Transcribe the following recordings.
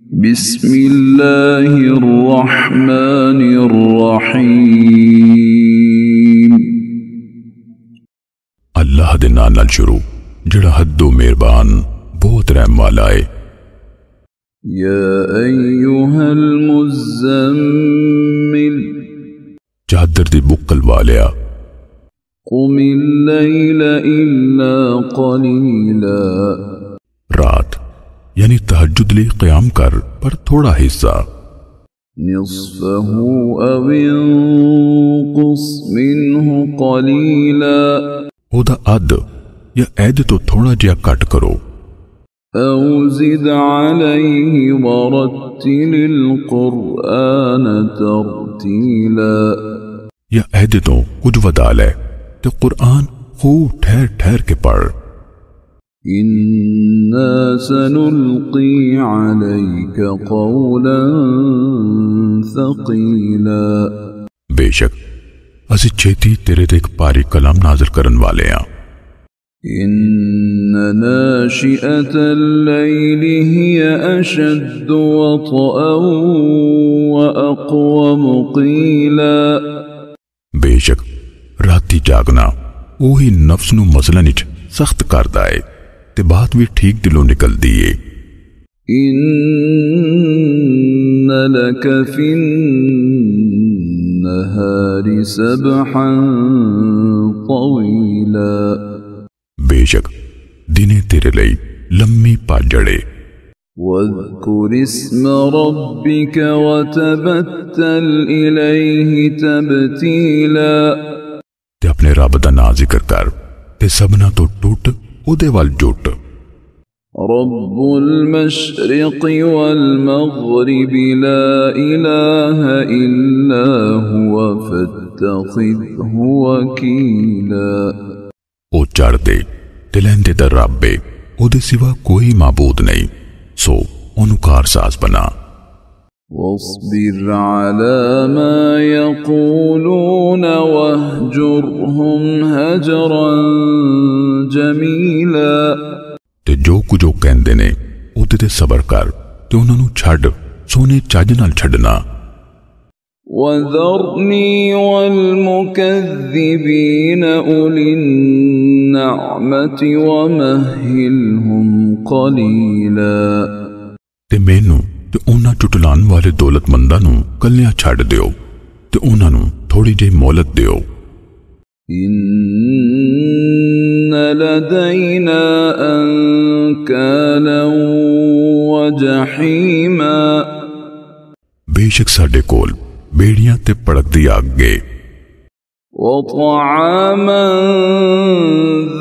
बिस्मिल्लाहिर्रहमानिर्रहीम। अल्लाह दे नाम नाल शुरू जिहड़ा हद्दो मेहरबान बहुत रहम वाला है। या अय्युहल मुज़्ज़म्मिल चादर दी बुक्कल वालिया कुमिल लैल इल्ला क़लीला रात यानी तहज्जुद लिए क़याम कर पर थोड़ा हिस्सा। निस्फ़हु अव इंक़ुस मिन्हु क़लीला ओदा अद या ऐद तो थोड़ा जिहा घट करो। औ ज़िद अलैहि वरत्तिलिल क़ुरआन तरतीला या ऐद तो कुछ वदा ले ते कुरआन खूब ठहर ठहर के पढ़। इन्ना सनुल्क़ी अलैका क़ौलन सक़ीला बेशक असी छेती तेरे ते एक भारी कलाम नाज़िल करन वाले हैं। इन्न नाशिअतल लैलि हिय अशद्दु वतअन व अक़वमु क़ीला बेशक राती जागना ओही नफ्स नू मसलन विच सख्त करदा है ते बात भी ठीक दिलों निकलदी है। इन्न लक फिन्नहारि सबहन तवीला बेशक दिने तेरे लई लम्मी पाजड़े। वज़्कुर इस्म रब्बिक वतबत्तल इलैहि तबतीला ते अपने रब दा नाम जिक्र कर ते सबना तो टुट ओदे वल जुट। रब्बुल मशरिक़ि वल मग़रिबि ला इलाहा इल्ला हुवा फत्तख़िज़हु वकीला ओ चढ़दे ते लैंदे दा रब है ओदे सिवा कोई माबूद नहीं सो ओनू कारसाज बना। वस्बिर अला मा यक़ूलून वहजुरहुम हजरन जमीला ते जो कुछ ओ कहंदे ने ओदे ते सबर कर ते उन्हां नू छड्ड सोने चज नाल छड्डना। वज़रनी वल मुकज़्ज़िबीन उलिन नअमति वमहिलहुम क़लीला ते मैनू ते उन्हां चुटलान वाले दौलतमंदां नू कल्लियां छड्ड दियो ते उन्हां नू थोड़ी जी मोहलत दियो। इन्न लदैना अंकालन व जहीमा बेशक साडे कोल बेड़ियां ते भड़कदी अग्गे व तआमन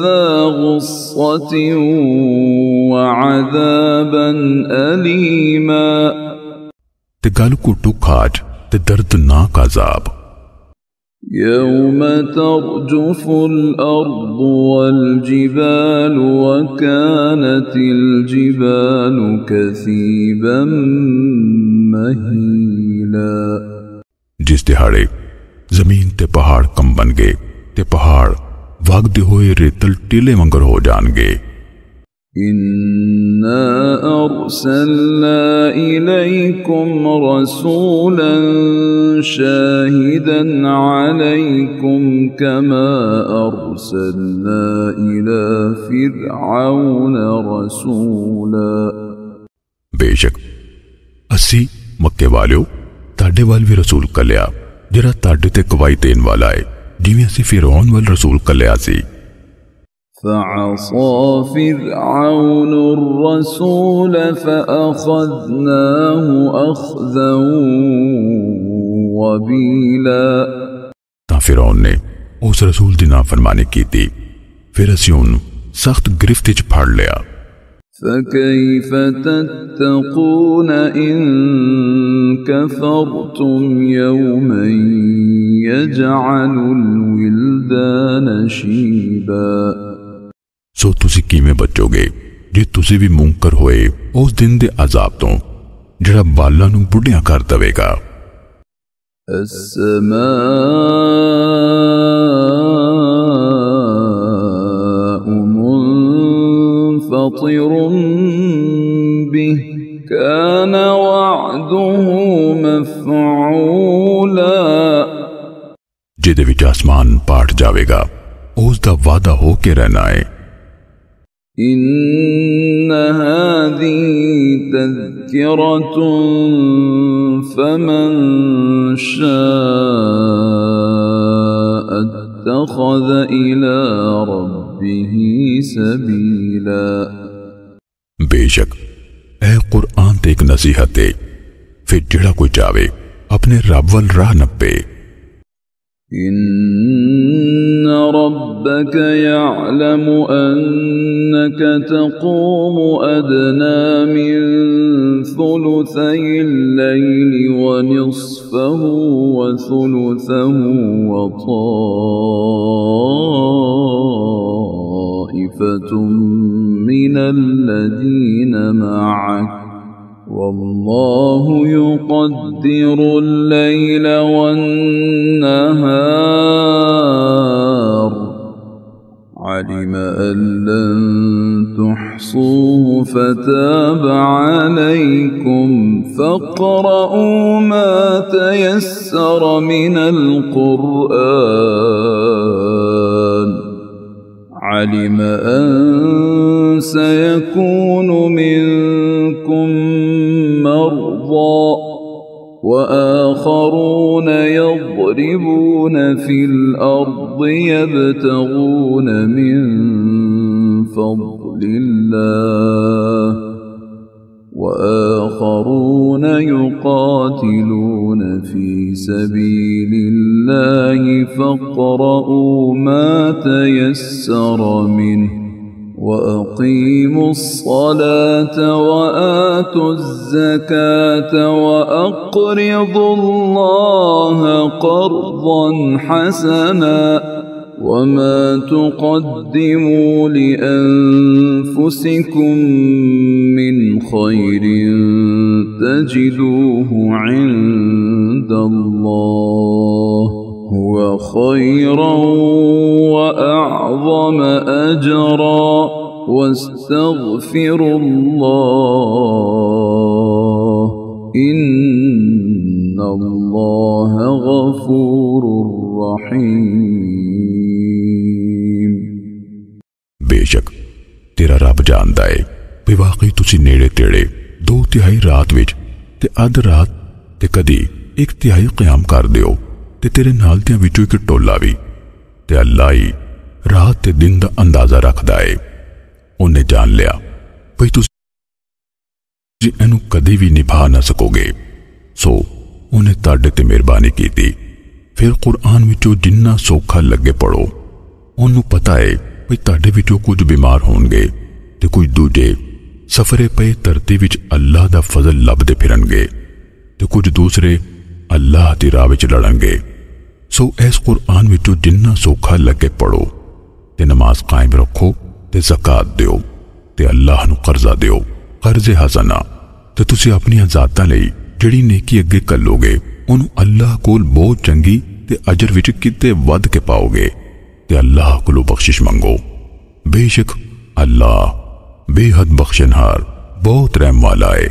ज़ा गुस्सतिन व अज़ाबन अलीमा ते गल घुट्टू खाज ते दर्दनाक अज़ाब। यौम तर्जुफुल अर्दु वल जिबालु व कानतिल जिबालु कसीबन महीला जिस दिहाड़े जमीन ते पहाड़ कंबन गए ते पहाड़ वगदे हुए रेतल टीले वंगर हो जाएंगे। इन्ना अरसलना इलैकुम रसूलन शाहिदन अलैकुम कमा अरसलना इला फिरऔन रसूला बेशक असी मक्के वालियो ताडे वाल भी रसूल कलिया जरा ताडे ते गवाही देन वाला है जिवें असी फिरौन वाल रसूल कलिया सी। फअसा फिरऔन रसूल फअखज़नाहु अख़ज़न वबीला तां फिरौन ने उस रसूल दी नाफरमानी की थी फिर असी उन्हें सख्त गिरफ्त विच फड़ लिया। فكيف تتقون إن كفرتم يوما يجعل الولدان شيبا सो तुसी किवें बचोगे जे तुसी भी मुंकर होए उस दिन दे अजाब तो जिहड़ा बालां नू बुढ़ियां कर देवेगा। السماء منفطر به كان وعده مفعولا जिदे विच आसमान पाट जावेगा उस दा वादा हो के रहना है। إن هذه تذكرة فمن شاء اتخذ إلى ربه سبيلا। बेशक ए कुरान ते एक नसीहत है, फिर जिहड़ा कोई चाहे अपने रब वल राह नप्पे। إن ربك يعلم أنك تقوم أدنى من ثلثي الليل ونصفه وثلثه وطائفة من الذين معك والله يقدر الليل والنهار علم أن لن تحصوه فتاب عليكم فاقرؤوا ما تيسر من القرآن علم أن سيكون منكم مرضى وآخرون يضربون في الأرض يبتغون من فضل الله وآخرون يقاتلون في سبيل الله فاقرؤوا ما تيسر منه وأقيموا الصلاة وآتوا الزكاة وأقرضوا الله قرضا حسنا وما تقدموا لأنفسكم من خير تجدوه عند الله هو خيرا وأعظم أجرا واستغفروا الله إن الله غفور رحيم। बेशक तेरा रब जानदा है भी वाकई तुसी नेड़े तेड़े 2/3 रात विच ते अध रात ते कदी 1/3 क़याम कर दियो ते तेरे नाल दियां विचों एक टोला भी ते अल्लाह ही रात ते दिन दा अंदाजा रखदा है। उन्हें जान लिया भई तुसी इहनूं कदी भी निभा ना सकोगे, सो उन्हें तुहाडे ते मेहरबानी कीती। फिर कुरान विचों जिन्ना सौखा लगे पढ़ो। उन्होंने पता है भई तुहाडे विचों कुछ बीमार होणगे ते कुछ दूजे सफरे पे धरती विच अल्लाह दा फजल लभदे फिरनगे ते कुछ दूसरे अल्लाह दी राह विच लड़नगे। सो इस कुरान विचों जिन्ना सौखा लगे पढ़ो ते नमाज कायम रखो ते ज़कात दिओ ते अल्लाह नूं कर्जा दिओ, कर्जे हसना ते तुसी अपनी ज़ातां लई जिहड़ी नेकी अगे कल्लोगे उन्होंने अल्लाह कोल बहुत चंगी ते अजर विच किते वध के पाओगे ते अल्लाह कोलों बख्शिश मंगो। बेशक अल्लाह बेहद बख्शनहार बहुत रहम वाला है।